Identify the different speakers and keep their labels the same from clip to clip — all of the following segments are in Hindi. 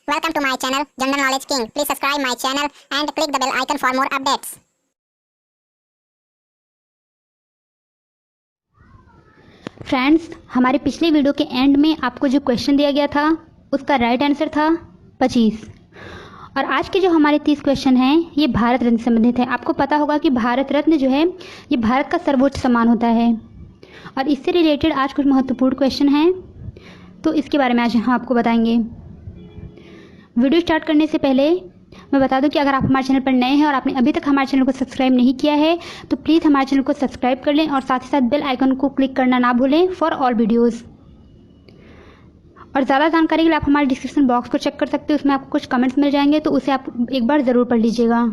Speaker 1: Welcome to my channel, General Knowledge King. Please subscribe my channel and click the bell icon for more updates.
Speaker 2: Friends, हमारे पिछले वीडियो के एंड में आपको जो क्वेश्चन दिया गया था उसका राइट आंसर था 25। और आज के जो हमारे 30 क्वेश्चन हैं ये भारत रत्न से संबंधित है। आपको पता होगा कि भारत रत्न जो है ये भारत का सर्वोच्च सम्मान होता है और इससे रिलेटेड आज कुछ महत्वपूर्ण क्वेश्चन हैं, तो इसके बारे में आज हम आपको बताएंगे। वीडियो स्टार्ट करने से पहले मैं बता दूं कि अगर आप हमारे चैनल पर नए हैं और आपने अभी तक हमारे चैनल को सब्सक्राइब नहीं किया है तो प्लीज़ हमारे चैनल को सब्सक्राइब कर लें और साथ ही साथ बेल आइकन को क्लिक करना ना भूलें फॉर ऑल वीडियोस। और ज़्यादा जानकारी के लिए आप हमारे डिस्क्रिप्शन बॉक्स को चेक कर सकते हैं, उसमें आपको कुछ कमेंट्स मिल जाएंगे, तो उसे आप एक बार ज़रूर पढ़ लीजिएगा।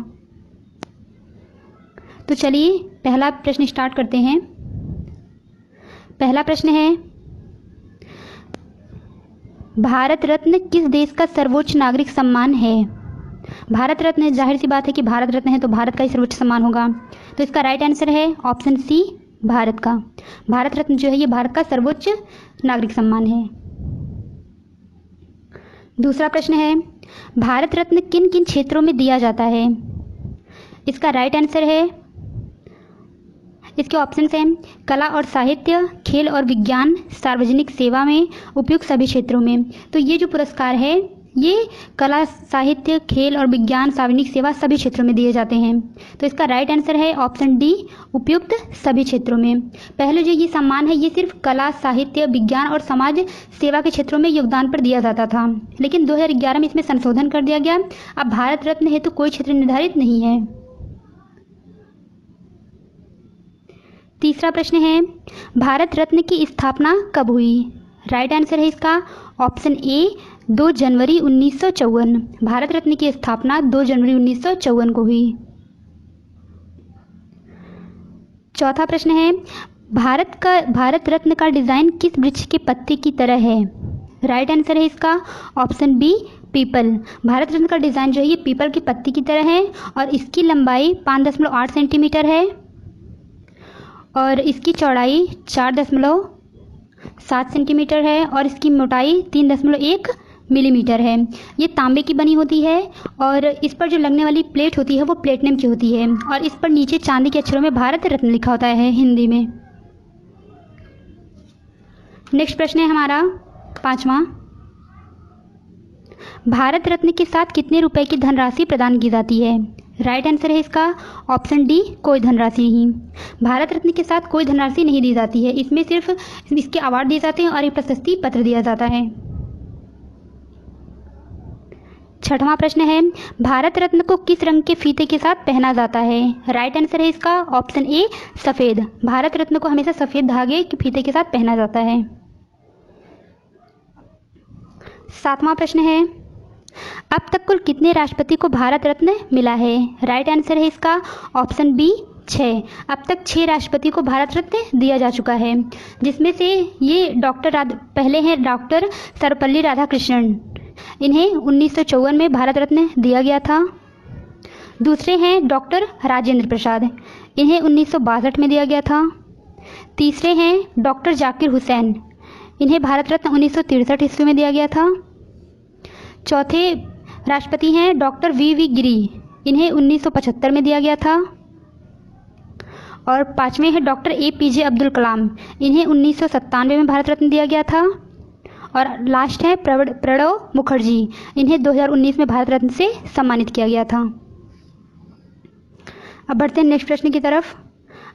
Speaker 2: तो चलिए पहला प्रश्न स्टार्ट करते हैं। पहला प्रश्न है, भारत रत्न किस देश का सर्वोच्च नागरिक सम्मान है? भारत रत्न, जाहिर सी बात है कि भारत रत्न है तो भारत का ही सर्वोच्च सम्मान होगा, तो इसका राइट आंसर है ऑप्शन सी, भारत का। भारत रत्न जो है ये भारत का सर्वोच्च नागरिक सम्मान है। दूसरा प्रश्न है, भारत रत्न किन किन क्षेत्रों में दिया जाता है? इसका राइट आंसर है, इसके ऑप्शन हैं कला और साहित्य, खेल और विज्ञान, सार्वजनिक सेवा में, उपयुक्त सभी क्षेत्रों में। तो ये जो पुरस्कार है ये कला, साहित्य, खेल और विज्ञान, सार्वजनिक सेवा सभी क्षेत्रों में दिए जाते हैं, तो इसका राइट आंसर है ऑप्शन डी, उपयुक्त सभी क्षेत्रों में। पहले जो ये सम्मान है ये सिर्फ कला, साहित्य, विज्ञान और समाज सेवा के क्षेत्रों में योगदान पर दिया जाता था, लेकिन 2011 में इसमें संशोधन कर दिया गया। अब भारत रत्न हेतु कोई क्षेत्र निर्धारित नहीं है। तीसरा प्रश्न है, भारत रत्न की स्थापना कब हुई? राइट आंसर है इसका ऑप्शन ए, 2 जनवरी 1954। भारत रत्न की स्थापना 2 जनवरी 1954 को हुई। चौथा प्रश्न है, भारत रत्न का डिजाइन किस वृक्ष के पत्ते की तरह है? राइट आंसर है इसका option B, people. Bharat Ratna का डिजाइन जो है ये पीपल की पत्ती की तरह है और इसकी लंबाई 5.8 सेंटीमीटर है और इसकी चौड़ाई 4.7 सेंटीमीटर है और इसकी मोटाई 3.1 मिलीमीटर है। ये तांबे की बनी होती है और इस पर जो लगने वाली प्लेट होती है वो प्लेटिनम की होती है और इस पर नीचे चांदी के अक्षरों में भारत रत्न लिखा होता है हिंदी में। नेक्स्ट प्रश्न है हमारा 5वां, भारत रत्न के साथ कितने रुपए की धनराशि प्रदान की जाती है? राइट आंसर है इसका ऑप्शन डी, कोई धनराशि नहीं। भारत रत्न के साथ कोई धनराशि नहीं दी जाती है, इसमें सिर्फ इसके अवार्ड दिए जाते हैं और एक प्रशस्ति पत्र दिया जाता है। छठवां प्रश्न है, भारत रत्न को किस रंग के फीते के साथ पहना जाता है? राइट आंसर है इसका ऑप्शन ए, सफ़ेद। भारत रत्न को हमेशा सफ़ेद धागे के फीते के साथ पहना जाता है। 7वां प्रश्न है, अब तक कुल कितने राष्ट्रपति को भारत रत्न मिला है? राइट आंसर है इसका ऑप्शन बी, 6। अब तक 6 राष्ट्रपति को भारत रत्न दिया जा चुका है, जिसमें से ये पहले हैं डॉक्टर सर्वपल्ली राधाकृष्णन, इन्हें 1954 में भारत रत्न दिया गया था। दूसरे हैं डॉक्टर राजेंद्र प्रसाद, इन्हें 1962 में दिया गया था। तीसरे हैं डॉक्टर जाकिर हुसैन, इन्हें भारत रत्न 1963 ईस्वी में दिया गया था। चौथे राष्ट्रपति हैं डॉक्टर वी गिरी, इन्हें 1975 में दिया गया था। और 5वें हैं डॉक्टर APJ अब्दुल कलाम, इन्हें 1997 में भारत रत्न दिया गया था। और लास्ट है प्रणब मुखर्जी, इन्हें 2019 में भारत रत्न से सम्मानित किया गया था। अब बढ़ते हैं नेक्स्ट प्रश्न की तरफ।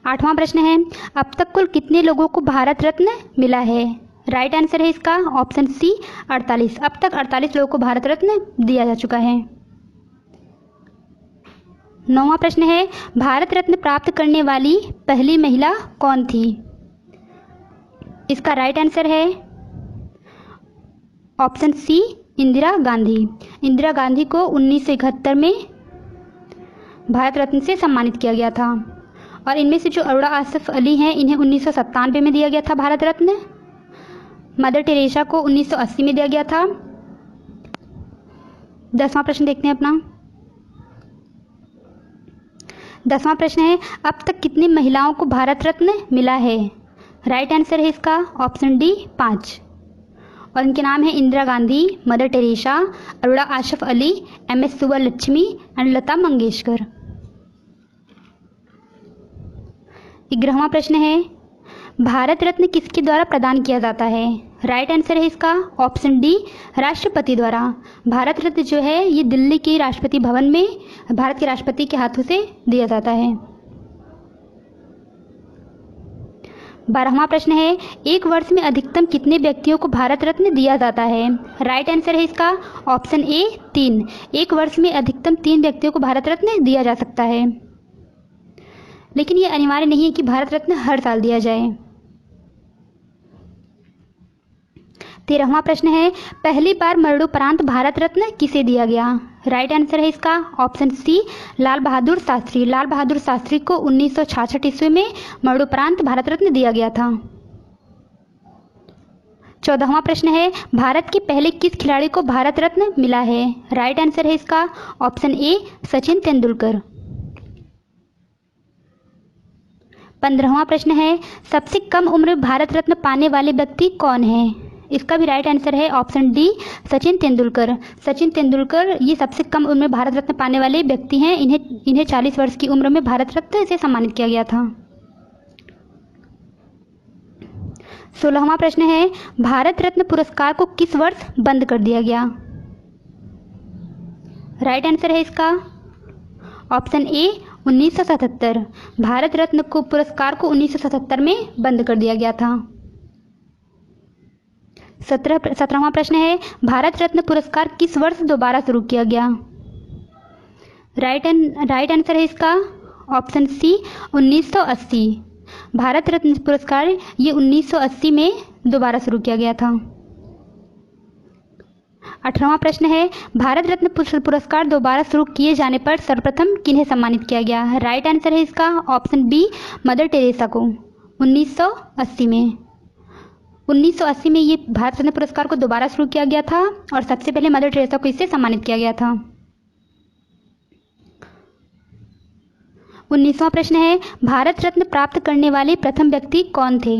Speaker 2: 8वां प्रश्न है, अब तक कुल कितने लोगों को भारत रत्न मिला है? राइट आंसर है इसका ऑप्शन सी, 48। अब तक 48 लोगों को भारत रत्न दिया जा चुका है। 9वां प्रश्न है, भारत रत्न प्राप्त करने वाली पहली महिला कौन थी? इसका राइट आंसर है ऑप्शन सी, इंदिरा गांधी। इंदिरा गांधी को 1971 में भारत रत्न से सम्मानित किया गया था। और इनमें से जो अरोड़ा आसफ अली हैं इन्हें 1997 में दिया गया था भारत रत्न। मदर टेरेसा को 1980 में दिया गया था। 10वां प्रश्न देखते हैं अपना। 10वां प्रश्न है, अब तक कितनी महिलाओं को भारत रत्न मिला है? राइट आंसर है इसका ऑप्शन डी, 5। और इनके नाम है Indira Gandhi, Mother Teresa, Arora Asaf Ali, MS Subbulakshmi and Lata Mangeshkar. 11वां प्रश्न है, भारत रत्न किसके द्वारा प्रदान किया जाता है? राइट आंसर है इसका ऑप्शन डी, राष्ट्रपति द्वारा। भारत रत्न जो है ये दिल्ली के राष्ट्रपति भवन में भारत के राष्ट्रपति के हाथों से दिया जाता है। 12वां प्रश्न है, एक वर्ष में अधिकतम कितने व्यक्तियों को भारत रत्न दिया जाता है? राइट आंसर है इसका ऑप्शन ए, 3। एक वर्ष में अधिकतम 3 व्यक्तियों को भारत रत्न दिया जा सकता है, लेकिन ये अनिवार्य नहीं है कि भारत रत्न हर साल दिया जाए। 13वां प्रश्न है, पहली बार मरणोपरांत भारत रत्न किसे दिया गया? राइट आंसर है इसका ऑप्शन सी, लाल बहादुर शास्त्री। लाल बहादुर शास्त्री को 1966 ईस्वी में मरणोपरांत भारत रत्न दिया गया था। 14वां प्रश्न है, भारत के पहले किस खिलाड़ी को भारत रत्न मिला है? राइट आंसर है इसका ऑप्शन ए, सचिन तेंदुलकर। 15वां प्रश्न है, सबसे कम उम्र में भारत रत्न पाने वाले व्यक्ति कौन है? इसका भी राइट आंसर है ऑप्शन डी, सचिन तेंदुलकर। सचिन तेंदुलकर ये सबसे कम उम्र में भारत रत्न पाने वाले व्यक्ति हैं। इन्हें 40 वर्ष की उम्र में भारत रत्न से सम्मानित किया गया था। 16वां प्रश्न है, भारत रत्न पुरस्कार को किस वर्ष बंद कर दिया गया? राइट आंसर है इसका ऑप्शन ए, 1977। भारत रत्न को पुरस्कार को 1977 में बंद कर दिया गया था। 17वां प्रश्न है, भारत रत्न पुरस्कार किस वर्ष दोबारा शुरू किया गया? राइट आंसर है इसका ऑप्शन सी, 1980। भारत रत्न पुरस्कार ये 1980 में दोबारा शुरू किया गया था। 18वां प्रश्न है, भारत रत्न पुरस्कार दोबारा शुरू किए जाने पर सर्वप्रथम किन्हें सम्मानित किया गया? राइट आंसर है इसका ऑप्शन बी, मदर टेरेसा को 1980 में। 1980 में ये भारत रत्न पुरस्कार को दोबारा शुरू किया गया था और सबसे पहले मदर टेरेसा को इससे सम्मानित किया गया था। 19वां प्रश्न है, भारत रत्न प्राप्त करने वाले प्रथम व्यक्ति कौन थे?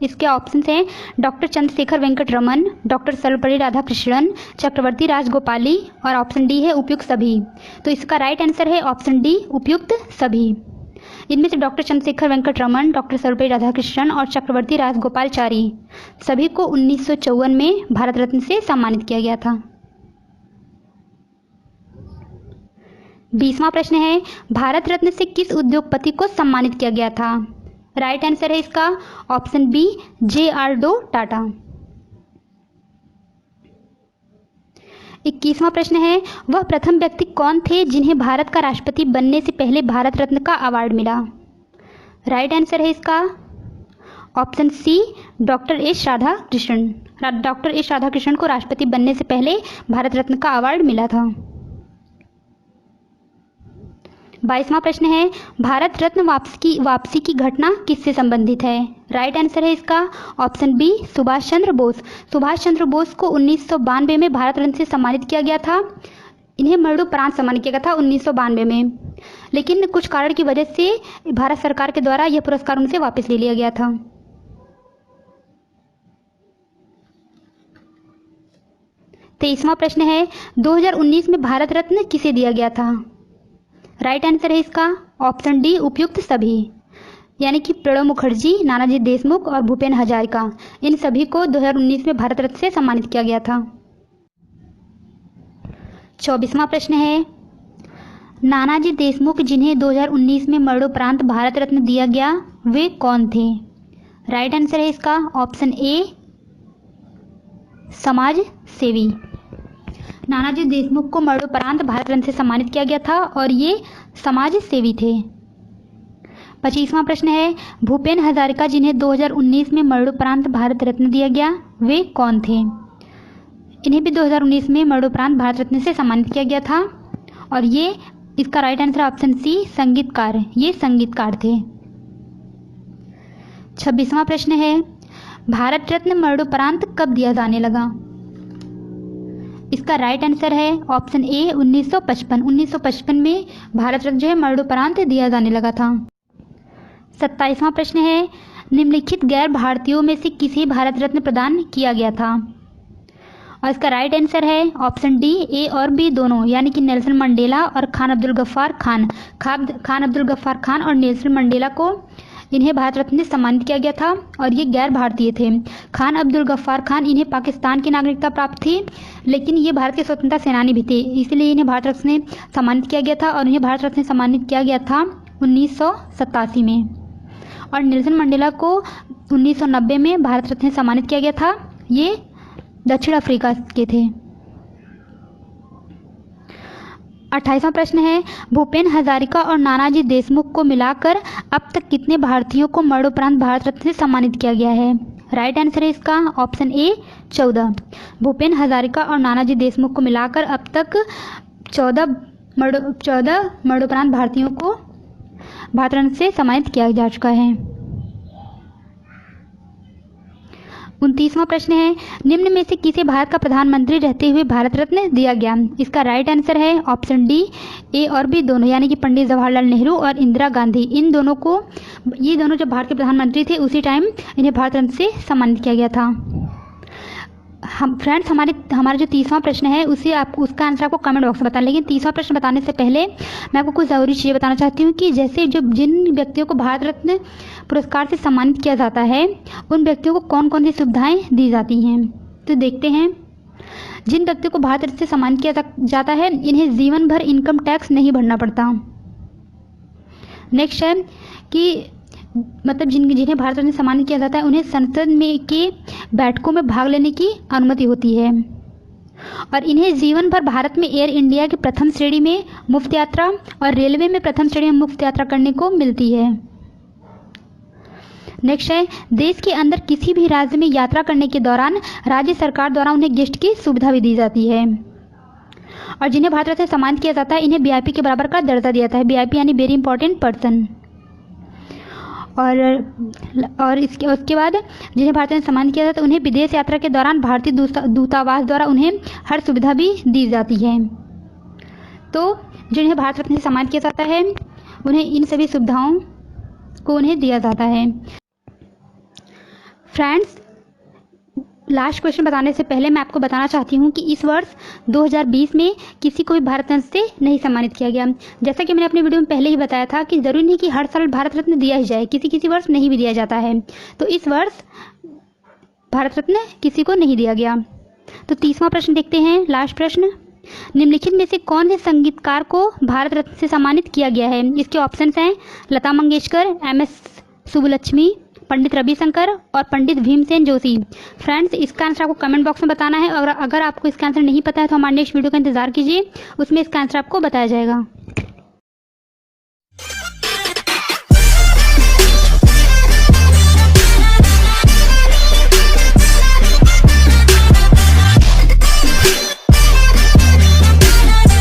Speaker 2: इसके ऑप्शंस हैं डॉक्टर चंद्रशेखर वेंकट रमन, डॉक्टर सर्वपल्ली राधाकृष्णन, चक्रवर्ती राजगोपाली और ऑप्शन डी है उपयुक्त सभी। तो इसका राइट आंसर है ऑप्शन डी, उपयुक्त सभी। इनमें से डॉक्टर चंद्रशेखर वेंकट रमन, डॉक्टर सर्वपल्ली राधाकृष्णन और चक्रवर्ती राजगोपालचारी सभी को 1954 में भारत रत्न से सम्मानित किया गया था। 20वां प्रश्न है, भारत रत्न से किस उद्योगपति को सम्मानित किया गया था? राइट आंसर है इसका option B, JR D Tata. 21वां प्रश्न है, वह प्रथम व्यक्ति कौन थे जिन्हें भारत का राष्ट्रपति बनने से पहले भारत रत्न का अवार्ड मिला? राइट आंसर है इसका option C, doctor S Radhakrishnan. Doctor S Radhakrishnan को राष्ट्रपति बनने से पहले भारत रत्न का अवार्ड मिला था। 22वां प्रश्न है, भारत रत्न वापसी की घटना किससे संबंधित है? राइट आंसर है इसका ऑप्शन बी, सुभाष चंद्र बोस। सुभाष चंद्र बोस को 1992 में भारत रत्न से सम्मानित किया गया था। इन्हें मरणोपरांत सम्मानित किया गया था 1992 में, लेकिन कुछ कारण की वजह से भारत सरकार के द्वारा यह पुरस्कार उनसे वापस ले लिया गया था। तेईसवां प्रश्न है, 2019 में भारत रत्न किसे दिया गया था? राइट आंसर है इसका ऑप्शन डी, उपयुक्त सभी। यानी कि प्रणब मुखर्जी, नानाजी देशमुख और भूपेन हजारिका, इन सभी को 2019 में भारत रत्न से सम्मानित किया गया था। 24वां प्रश्न है, नानाजी देशमुख जिन्हें 2019 में मरणोपरांत भारत रत्न दिया गया वे कौन थे? राइट आंसर है इसका ऑप्शन ए, समाज सेवी। नानाजी देशमुख को मरणोपरांत भारत रत्न से सम्मानित किया गया था और ये समाज सेवी थे। 25वां प्रश्न है, भूपेन हजारिका जिन्हें 2019 में मरणोपरांत भारत रत्न दिया गया वे कौन थे? इन्हें भी 2019 में मरणोपरांत भारत रत्न से सम्मानित किया गया था और ये इसका राइट आंसर ऑप्शन सी, संगीतकार। ये संगीतकार थे। 26वां प्रश्न है, भारत रत्न मरणोपरांत कब दिया जाने लगा? इसका राइट आंसर है ऑप्शन ए, 1955। 1955 में भारत रत्न जो है मरणोपरांत दिया जाने लगा था। 27वां प्रश्न है, निम्नलिखित गैर भारतीयों में से किसे भारत रत्न प्रदान किया गया था? और इसका राइट आंसर है ऑप्शन डी, ए और बी दोनों, यानी कि नेल्सन मंडेला और खान अब्दुल गफ्फार खान। खान अब्दुल गफ्फार खान और नेल्सन मंडेला को इन्हें भारत रत्न से सम्मानित किया गया था और ये गैर भारतीय थे। खान अब्दुल गफ्फार खान, इन्हें पाकिस्तान की नागरिकता प्राप्त थी, लेकिन ये भारत के स्वतंत्रता सेनानी भी थे, इसलिए इन्हें भारत रत्न से सम्मानित किया गया था और इन्हें भारत रत्न से सम्मानित किया गया था 1987 में। और नेल्सन मंडेला को 1990 में भारत रत्न से सम्मानित किया गया था, ये दक्षिण अफ्रीका के थे। 28वां प्रश्न है, भूपेन हजारिका और नानाजी देशमुख को मिलाकर अब तक कितने भारतीयों को मरणोपरांत भारत रत्न से सम्मानित किया गया है? राइट आंसर है इसका ऑप्शन ए 14। भूपेन हजारिका और नानाजी देशमुख को मिलाकर अब तक 14 मरणोपरांत भारतीयों को भारत रत्न से सम्मानित किया जा चुका है। 29वां प्रश्न है, निम्न में से किसे भारत का प्रधानमंत्री रहते हुए भारत रत्न दिया गया? इसका राइट आंसर है ऑप्शन डी, ए और बी दोनों, यानी कि पंडित जवाहरलाल नेहरू और इंदिरा गांधी। इन दोनों को, ये दोनों जब भारत के प्रधानमंत्री थे उसी टाइम इन्हें भारत रत्न से सम्मानित किया गया था। हम फ्रेंड्स, हमारा जो 30वां प्रश्न है उसका आंसर आपको कमेंट बॉक्स में बताएं। लेकिन 30वां प्रश्न बताने से पहले मैं आपको कुछ ज़रूरी चीज़ें बताना चाहती हूँ कि जैसे जिन व्यक्तियों को भारत रत्न पुरस्कार से सम्मानित किया जाता है उन व्यक्तियों को कौन कौन सी सुविधाएं दी जाती हैं। तो देखते हैं। जिन व्यक्तियों को भारत रत्न से सम्मानित किया जाता है इन्हें जीवन भर इनकम टैक्स नहीं भरना पड़ता। नेक्स्ट है कि मतलब जिन्हें भारत रत्न से सम्मानित किया जाता है उन्हें संसद में के बैठकों में भाग लेने की अनुमति होती है और इन्हें जीवन भर भारत में एयर इंडिया की प्रथम श्रेणी में मुफ्त यात्रा और रेलवे में प्रथम श्रेणी में मुफ्त यात्रा करने को मिलती है। नेक्स्ट है, देश के अंदर किसी भी राज्य में यात्रा करने के दौरान राज्य सरकार द्वारा उन्हें गेस्ट की सुविधा भी दी जाती है। और जिन्हें भारत रत्न से सम्मानित किया जाता है इन्हें वीआईपी के बराबर का दर्जा दिया जाता है। वीआईपी यानी वेरी इंपॉर्टेंट पर्सन। और उसके बाद जिन्हें भारत रत्न से सम्मानित किया जाता है उन्हें विदेश यात्रा के दौरान भारतीय दूतावास द्वारा उन्हें हर सुविधा भी दी जाती है। तो जिन्हें भारत रत्न से सम्मानित किया जाता है उन्हें इन सभी सुविधाओं को उन्हें दिया जाता है। फ्रेंड्स, लास्ट क्वेश्चन बताने से पहले मैं आपको बताना चाहती हूँ कि इस वर्ष 2020 में किसी को भी भारत रत्न से नहीं सम्मानित किया गया। जैसा कि मैंने अपने वीडियो में पहले ही बताया था कि ज़रूरी नहीं कि हर साल भारत रत्न दिया ही जाए, किसी किसी वर्ष नहीं भी दिया जाता है। तो इस वर्ष भारत रत्न किसी को नहीं दिया गया। तो 30वां प्रश्न देखते हैं, लास्ट प्रश्न। निम्नलिखित में से कौन से संगीतकार को भारत रत्न से सम्मानित किया गया है? इसके ऑप्शंस हैं लता मंगेशकर, MS सुब्बुलक्ष्मी, पंडित रविशंकर और पंडित भीमसेन जोशी। फ्रेंड्स, इसका आंसर आपको कमेंट बॉक्स में बताना है और अगर आपको इसका आंसर नहीं पता है तो हमारे नेक्स्ट वीडियो का इंतजार कीजिए, उसमें इसका आंसर आपको बताया जाएगा।